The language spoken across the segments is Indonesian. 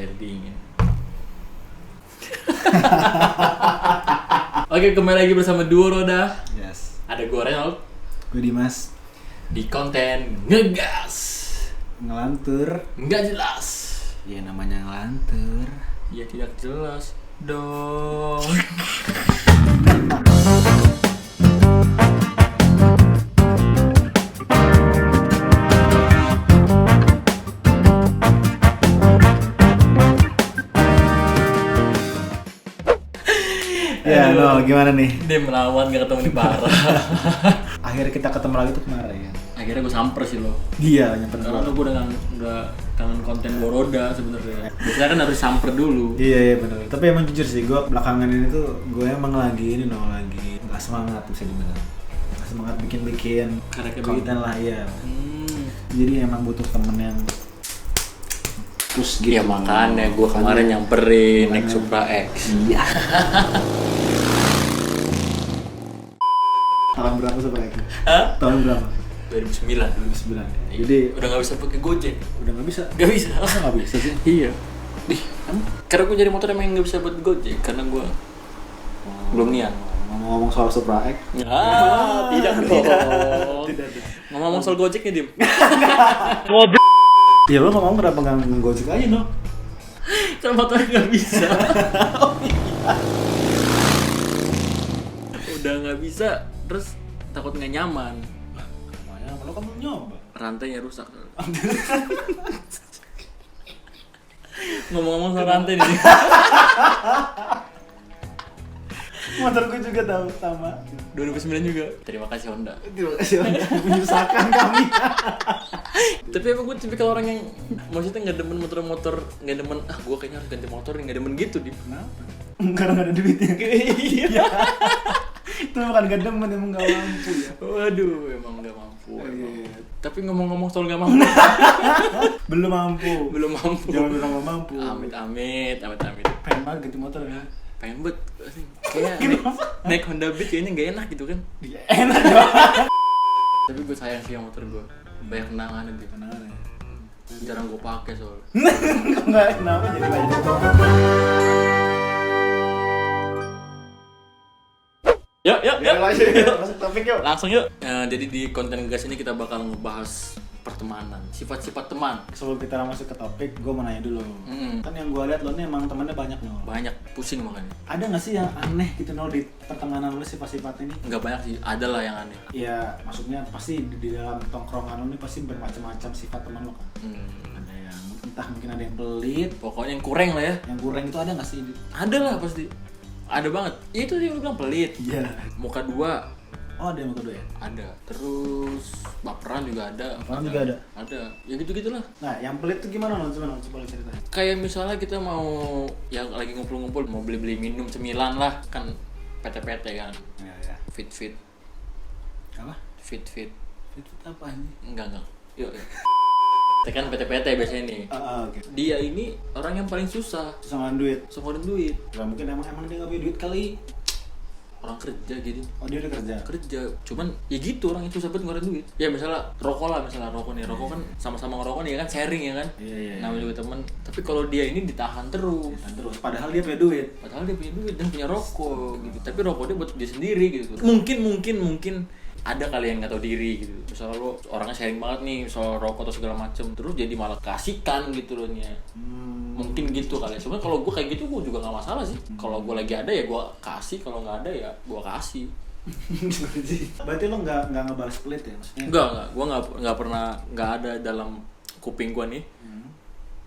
air dingin. Oke, kembali lagi bersama Duo Roda. Yes. Ada gue Reynold. Gue Dimas. Di konten ngegas, Ngelantur. nggak jelas. Ya namanya ngelantur. Ya tidak jelas dong. Ya, no, gimana nih? Dia melawan gak ketemu di parah. Akhirnya kita ketemu lagi tuh kemarin. Akhirnya gue samper sih lo. Iya, nyamperin Karena gua. gue udah kangen konten Duo Roda sebenarnya. Biasanya kan harus samper dulu. Iya benar. Tapi emang jujur sih, gue belakangan ini tuh gue emang lagi nggak semangat bisa dibilang. Nggak semangat bikin Karena kayak konten begitu. lah ya. Jadi emang butuh temen yang terus gitu. Ya makanya gue kemarin nyamperin Next Supra X. Iya. Tahun berapa sebenarnya? Hah? Tahun berapa? 2009. 2009. Jadi Udah gak bisa pakai Gojek. udah nggak bisa. Gak bisa. Masa nggak bisa sih? Iya. Karena gue jadi motor emang gak bisa buat Gojek. Karena gue belum niat. Ngomong soal Supra X. Tidak dong. Tidak. Ngomong soal Gojek nih, Dim. Ya lo ngomong kenapa nggak ngegojek aja no? Kan motornya gak bisa. Udah gak bisa, terus takut gak nyaman. Makanya lo kan belum nyoba. Rantainya rusak. Ngomong-ngomong soal rantai nih. Motor gue juga tahu sama. 2009 juga. Terima kasih Honda. Terima kasih udah menyusahkan kami. Tapi emang gue tipikal orang yang maksudnya nggak demen motor-motor, nggak demen gue kayaknya harus ganti motor, nggak demen gitu di. Kenapa? Karena nggak ada duitnya. Iya. Itu bukan gak demen, emang nggak mampu ya. Waduh, emang nggak mampu. Iya. Tapi ngomong-ngomong soal nggak mampu, Belum mampu. belum mampu. Jangan bilang nggak mampu. Amit. Pengen banget ganti motor ya. Pengen bet, kayak naik Honda Beat kayaknya nggak enak gitu kan. Dia enak dong. Tapi gue sayang sih sama motor gue, banyak kenangan itu. Kenapa ya? Jarang gue pakai soalnya. Kok nggak kenapa jadi banyak. Yuk. Masuk topik yuk. Langsung yuk. Jadi di konten gas ini kita bakal ngebahas pertemanan, sifat-sifat teman. Sebelum kita masuk ke topik, gue mau nanya dulu. Kan yang gue lihat lo nih emang temannya banyak no. Banyak, pusing makanya. Ada nggak sih yang aneh gitu no di pertemanan lo sifat-sifat ini? Nggak banyak sih, ada lah yang aneh. Ya maksudnya pasti di dalam tongkrongan lo nih pasti bermacam-macam sifat teman lo kan. Ada yang entah mungkin ada yang pelit, Pokoknya yang kurang lah ya. yang kurang itu ada nggak sih? Ada lah pasti. Ada banget. Ya, itu yang lu bilang pelit. Iya. Muka dua Oh ada yang kedua ya? ada. Terus baperan juga ada. Baperan juga ada? Ada. Ya gitu-gitulah. Nah yang pelit tuh gimana lo? Coba lo ceritain. Kayak misalnya kita mau yang lagi ngumpul-ngumpul mau beli-beli minum cemilan lah, kan PT-PT kan. Ya. Fit. Apa? Fit. Itu apa ini? Enggak. Yuk. Kita kan PT-PT biasanya nih. Oke. Dia ini orang yang paling susah Sama duit. ngeluarin duit. Gak mungkin emang dia nggak punya duit kali. Orang kerja gitu. Oh dia udah Kerja, cuman ya gitu orang itu sahabat ngeluarin duit. Ya misalnya rokok nih, rokok kan sama-sama ngerokok nih kan, sharing ya kan. Iya. Namanya juga teman. Tapi kalau dia ini ditahan terus. Dan terus padahal dia punya duit. Padahal dia punya duit dan punya rokok gitu. Tapi rokok dia buat dia sendiri gitu. Mungkin ada kali yang nggak tahu diri gitu. Misalnya lo orangnya sharing banget nih soal rokok atau segala macem, terus jadi malah kasihkan gitu loh nya. Mungkin gitu kali. Sebenarnya kalau gue kayak gitu gue juga nggak masalah sih. Kalau gue lagi ada ya gue kasih, kalau nggak ada ya gue kasih. Berarti lo nggak ngebahas pelit ya maksudnya? Enggak, gue nggak pernah, nggak ada dalam kuping gue nih.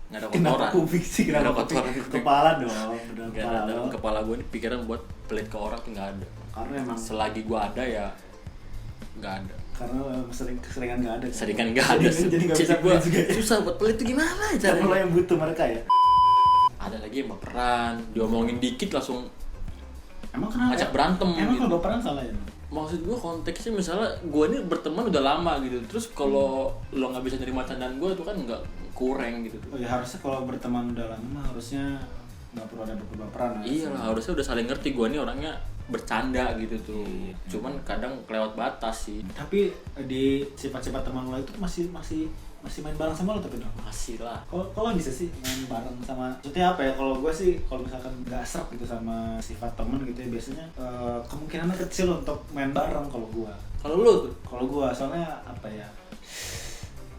Nggak ada kotoran. Kenapa kuping sih? Nggak ada Kenapa kotoran kuping? kuping. Kepala dong. Nggak Kepala ada dalam lo. kepala gue nih pikiran buat pelit ke orang tuh nggak ada. Karena emang Selagi gue ada ya nggak ada. karena keseringan nggak ada. Seringan nggak ada. Jadi nggak bisa gue pelit juga. susah buat pelit tuh gimana Karena lo caranya? yang butuh mereka ya. Ada lagi yang baperan, diomongin dikit langsung Emang kenapa? ngajak berantem Emang gitu. kalau baperan salah ya? Maksud gue konteksnya misalnya gue ini berteman udah lama gitu, terus kalau lo nggak bisa nerima candaan gue itu kan nggak kurang gitu. Oh ya harusnya kalau berteman udah lama harusnya nggak perlu ada baperan. Iya lah, harusnya udah saling ngerti gue nih orangnya bercanda gitu tuh. Cuman kadang kelewat batas sih. Tapi di sifat-sifat teman lo itu masih masih main bareng sama lo tapi dong. Masih lah. Kalau bisa sih main bareng sama, maksudnya apa ya, kalau gue sih kalau misalkan nggak serap gitu sama sifat temen gitu ya, biasanya kemungkinannya kecil untuk main bareng kalau gue. Kalau lu tuh? Kalau gue soalnya apa ya,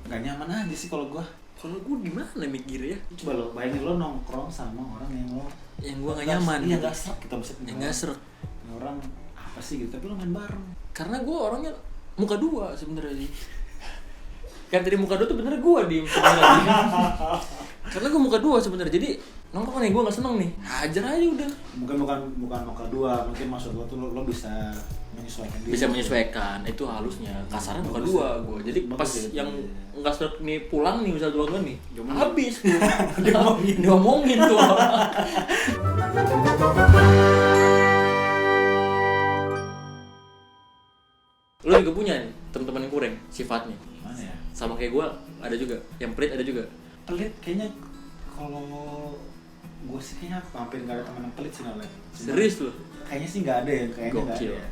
nggak nyaman aja sih kalau gue. Kalau gue gimana mikir ya? Coba lo bayangin lo nongkrong sama orang yang gue nggak nyaman. Iya nggak serap kita bisa. Yang nggak serap. Orang apa sih gitu, tapi lo main bareng. Karena gue orangnya muka dua sebenarnya sih. Kan tadi muka dua tuh bener gue di sebenarnya. Karena gue muka dua sebenarnya, jadi nongkrong nih gue nggak seneng nih, hajar aja udah. Bukan muka dua, mungkin maksud lo tuh lo bisa menyesuaikan diri. Bisa menyesuaikan, itu halusnya. Kasarnya muka dua gue. Jadi pas yang nggak serap nih pulang nih misal dua nih, habis gue. Diomongin tuh. Lo juga punya nih teman-teman yang kurang sifatnya. Mana ya? Sama kayak gue ada juga, yang pelit ada juga. Pelit kayaknya kalau gue sih kayaknya hampir nggak ada teman yang pelit sih Nolek. Serius lo? Kayaknya sih nggak ada ya, kayaknya nggak ada ya.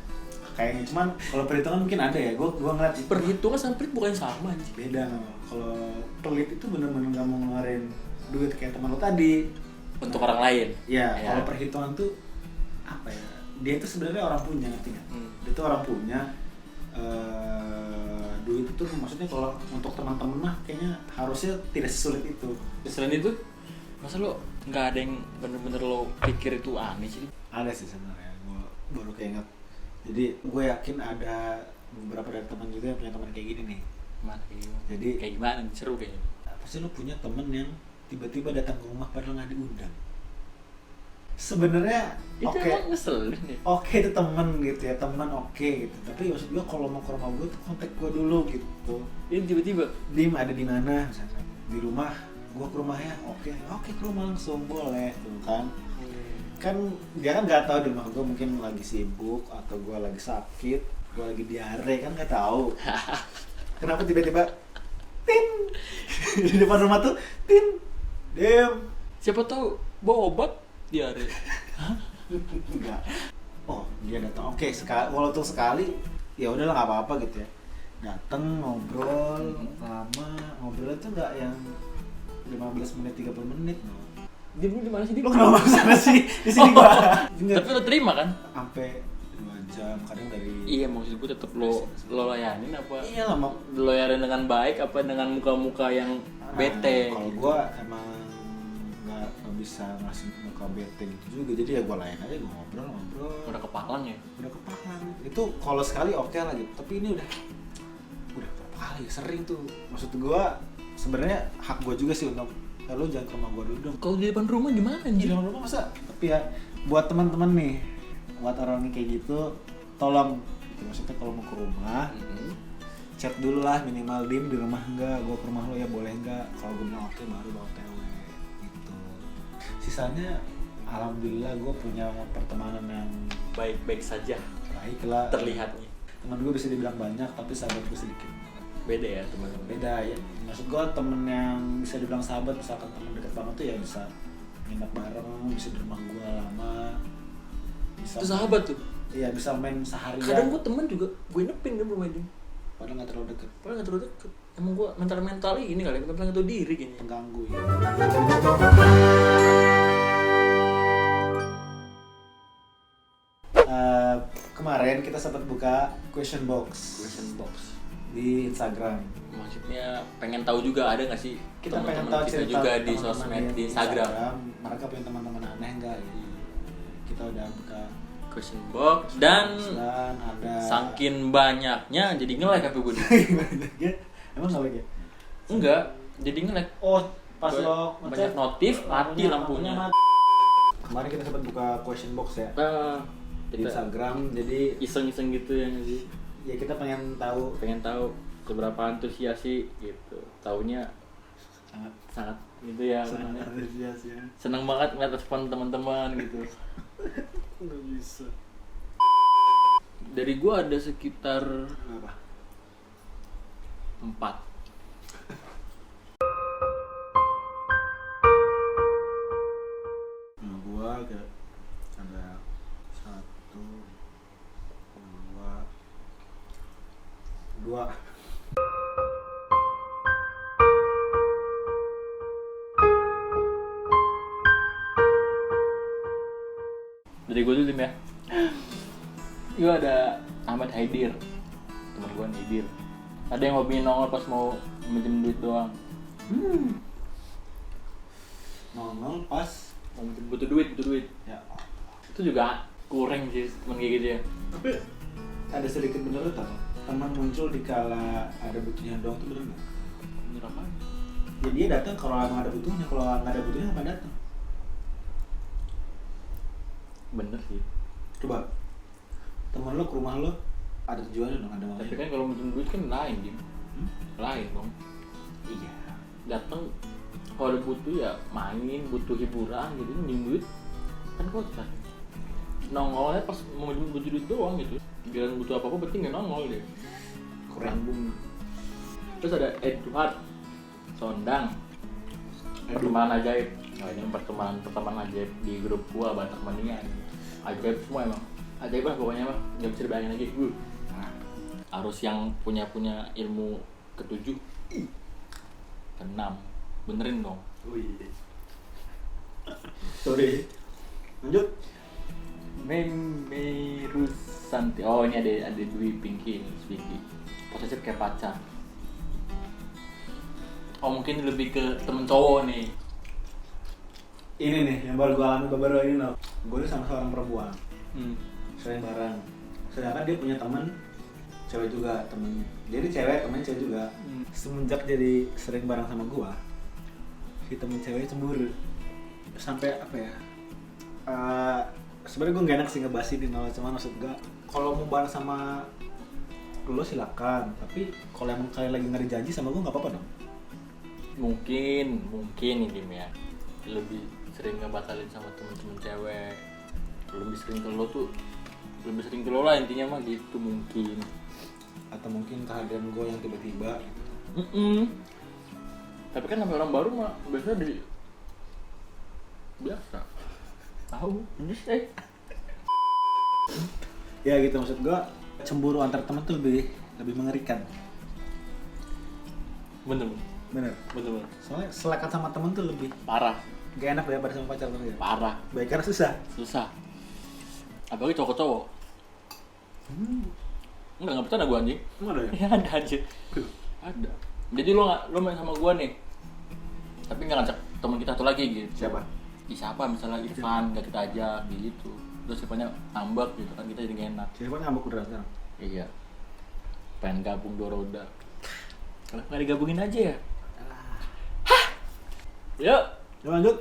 Kayaknya cuman kalau perhitungan mungkin ada ya. Gue ngeliat Perhitungan sama pelit bukan sama anjing. beda Nol. Kalau pelit itu bener-bener nggak mau ngeluarin duit kayak teman lo tadi. Untuk orang lain. Ya. Kalau perhitungan tuh apa ya? Dia itu sebenarnya orang punya, ngerti nggak? Dia tuh orang punya. Duit itu maksudnya kalau untuk teman-teman mah kayaknya harusnya tidak sesulit itu. Selain itu, masa lo nggak ada yang bener-bener lo pikir itu aneh sih? Ada sih sebenarnya, gue baru keinget. Jadi gue yakin ada beberapa dari teman juga yang punya teman kayak gini nih. Mana kayak gimana? Jadi kayak gimana? Seru kayaknya. Pasti lo punya temen yang tiba-tiba datang ke rumah padahal nggak diundang. Sebenarnya itu emang ngeselin ya? Oke, itu temen gitu ya, teman oke gitu. Tapi maksud gue kalau mau ke rumah gue tuh kontak gue dulu gitu. Ini tiba-tiba Ada di mana misalnya di rumah, gue ke rumahnya oke ke rumah langsung boleh tuh kan. Kan dia kan nggak tahu di rumah gue mungkin lagi sibuk atau gue lagi sakit, gue lagi diare, kan nggak tahu. Kenapa tiba-tiba tin di depan rumah tuh tin siapa tahu bawa obat diare. enggak. Oh dia datang, oke sekali, walaupun sekali ya udahlah nggak apa-apa gitu ya. Datang ngobrol lama, ngobrolnya tuh nggak yang 15 menit 30 menit no. Dia di mana sih? Lo kenapa sana sih di sini gua? Tapi lo terima kan? Sampai 2 jam kadang dari. Iya, maksud gue tetap lo layanin apa? Iya lah, lo layanin dengan baik apa dengan muka-muka yang bete? Kalau gua emang nggak bisa ngasih muka bete gitu juga, jadi ya gua layan aja, gua ngobrol. Udah kepalang ya? Udah kepalang. Itu kalau sekali oke lah gitu, tapi ini udah berapa kali sering tuh. Maksud gua sebenarnya hak gua juga sih untuk lo jangan ke rumah gua dulu dong. Kalau di depan rumah gimana Di anjir? depan rumah masa? Tapi ya buat teman-teman nih, buat orang kayak gitu, tolong gitu. Maksudnya kalau mau ke rumah, chat dulu lah minimal, Dim di rumah enggak, gua ke rumah lo ya boleh enggak. Kalau gua bilang oke baru lo OTW gitu. Sisanya alhamdulillah gua punya pertemanan yang Baik-baik saja. baik lah. Terlihatnya. Teman gua bisa dibilang banyak tapi sahabat gua sedikit. Beda ya teman-teman. Beda ya, maksud gue temen yang bisa dibilang sahabat, misalkan temen deket banget tuh ya bisa nginep bareng, bisa di rumah gue lama, bisa Itu sahabat tuh? Iya, bisa main seharian. Kadang gue temen juga, gue nepin kan rumah dia. Padahal gak terlalu deket. Padahal gak terlalu deket. Emang gue mental ini kali, mental gak tau diri kayaknya. Pengganggu ya. Kemarin kita sempat buka question box di Instagram. Maksudnya pengen tahu juga ada nggak sih Kita pengen teman-teman tahu kita cerita juga di teman-teman sosmed di Instagram. Mereka punya teman-teman aneh nggak? Kita udah buka Question box dan ada saking banyaknya jadi nge-like apa gue? Emang nggak lagi? Enggak, jadi nge-like. Oh, pas lo banyak notif, mati lampunya. Kemarin kita sempat buka question box ya di Kita Instagram, jadi iseng-iseng gitu ya nggak sih? ya kita pengen tahu seberapa antusias sih gitu. Taunya sangat gitu ya. sangat antusias ya. Seneng banget ngeliat respon teman-teman gitu. Nggak bisa. Dari gua ada sekitar Apa? 4. Nah, gua ada 1, 2. juga ada Ahmad Haidir, teman gue Haidir. Ada yang hobinya nongol pas mau minjem duit doang. Nongol pas Butuh duit. ya. Itu juga kurang sih teman kayak gitu ya. Tapi ada sedikit bener tau, teman muncul di kala ada butuhnya doang tuh bener nggak? Bener apa? Ya dia datang kalau emang ada butuhnya, kalau nggak ada butuhnya apa datang? Bener sih. Coba teman lo ke rumah lo ada tujuannya dong, ada maunya. Tapi kan kalau minjem duit kan lain Dim. Lain dong. Iya. Datang kalau butuh ya main, butuh hiburan gitu, minjem duit kan kocak. Nongolnya pas mau minjem duit doang gitu. Bilang butuh apa-apa penting nggak nongol deh. Kurang. Terus ada Edward Sondang, pertemanan ajaib. Nah, ini pertemanan ajaib di grup gua Bantar Mania. Ajaib semua emang. Ajaib lah pokoknya mah, nggak bisa dibayangin lagi. Nah, harus yang punya ilmu ke-7, ke-6. Benerin dong. Wih. Sorry. Lanjut. Memerus Santi. Oh, ini ada Dwi Pinky nih, Pinky. Posesif kayak pacar. Oh, mungkin lebih ke temen cowok nih. Ini nih yang baru gue alami baru ini loh. Gue sama seorang perempuan. Sering bareng. Sedangkan dia punya teman cewek juga, temen. Jadi cewek temen cewek juga. Semenjak jadi sering bareng sama gue, si temen cewek cemburu. Sampai apa ya? Sebenarnya gue gak enak sih ngebahas ini, cuman maksud gue kalau mau bareng sama lo silakan, tapi kalau emang kalian lagi ngeri janji sama gue nggak apa-apa dong. Mungkin ini Dim ya, lebih sering ngebatalin sama temen-temen cewek, lebih sering ke lo lah intinya mah gitu mungkin. Atau mungkin kehadiran gue yang tiba-tiba. Tapi kan sampai orang baru mah biasanya biasa tahu bisa. Ya gitu, maksud gue cemburu antar teman tuh lebih mengerikan. Bener. Soalnya selekat sama temen tuh lebih Parah. gak enak daripada sama pacar tuh ya. Parah. Baik karena susah. Apalagi cowok-cowok. Enggak bercanda gua anjing. Emang ada ya? Ya ada anjing. Ada. Jadi lo main sama gua nih. Tapi enggak ngajak teman kita tuh lagi gitu. Siapa misalnya Irfan enggak kita ajak gitu. Terus siapanya ngambek gitu kan, kita jadi gak enak. Siapa ngambek udah sekarang? Iya. Pengen gabung dua roda. Kenapa nggak digabungin aja ya? Yuk. Lanjut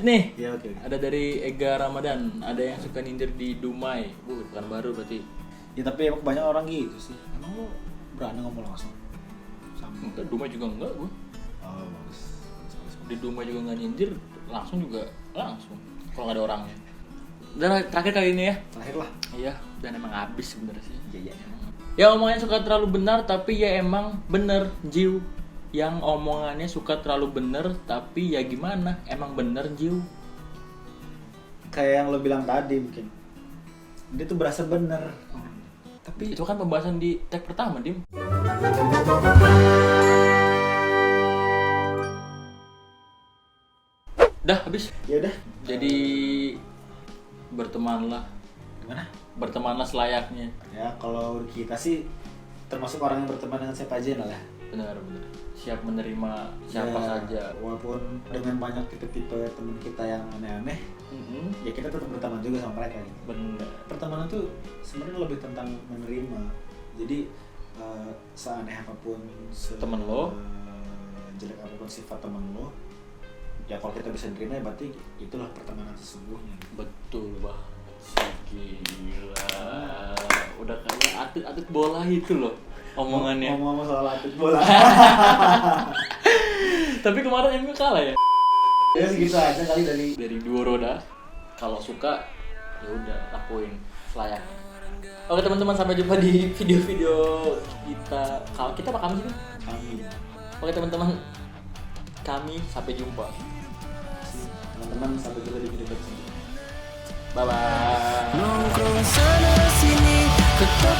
Nih. Ya oke. Ada dari Ega Ramadan. Ada yang suka nyindir di Dumai. Bukan baru berarti. Ya tapi emang banyak orang gitu sih. Emang lo berani ngomong langsung? Sama. Enggak, Dumai juga enggak gua. Oh bagus. Di Dumai juga nggak nyindir, langsung. Kalau nggak ada orangnya. Dan terakhir kali ini ya. Terakhir lah. Iya, dan emang habis sebenarnya sih. Iya. Ya omongannya suka terlalu benar tapi ya emang bener Jiw. Yang omongannya suka terlalu bener tapi ya gimana, emang bener Jiw. Kayak yang lo bilang tadi mungkin. Dia tuh berasa bener. Tapi Itu kan pembahasan di tag pertama, Dim. Dah habis. ya udah. Jadi bertemanlah Gimana? Bertemanlah selayaknya. Ya kalau kita sih termasuk orang yang berteman dengan siapa aja lah. Benar. Siap menerima siapa Ya, saja. Walaupun dengan banyak tipe-tipe teman kita yang aneh-aneh, ya kita tetap berteman juga sama mereka gitu. Benar. Pertemanan tuh sebenarnya lebih tentang menerima. Jadi seaneh apapun Temen lo, jelek apapun sifat temen lo, ya kalau kita bisa nerima ya berarti itulah pertemanan sesungguhnya. Betul banget sih, gila. Udah kayak atlet bola itu loh omongannya. Ngomong soal atlet bola. Tapi kemarin MU kalah ya. Ya segitu aja kali dari Dua roda. Kalau suka ya udah lakuin selayak. Oke teman-teman, sampai jumpa di video-video kita. Kalau kita apa kami sih? kami. Oke teman-teman, kami sampai jumpa. Teman-teman sampai jumpa di video berikutnya. Bye bye. Nongkrong sana sini, tetap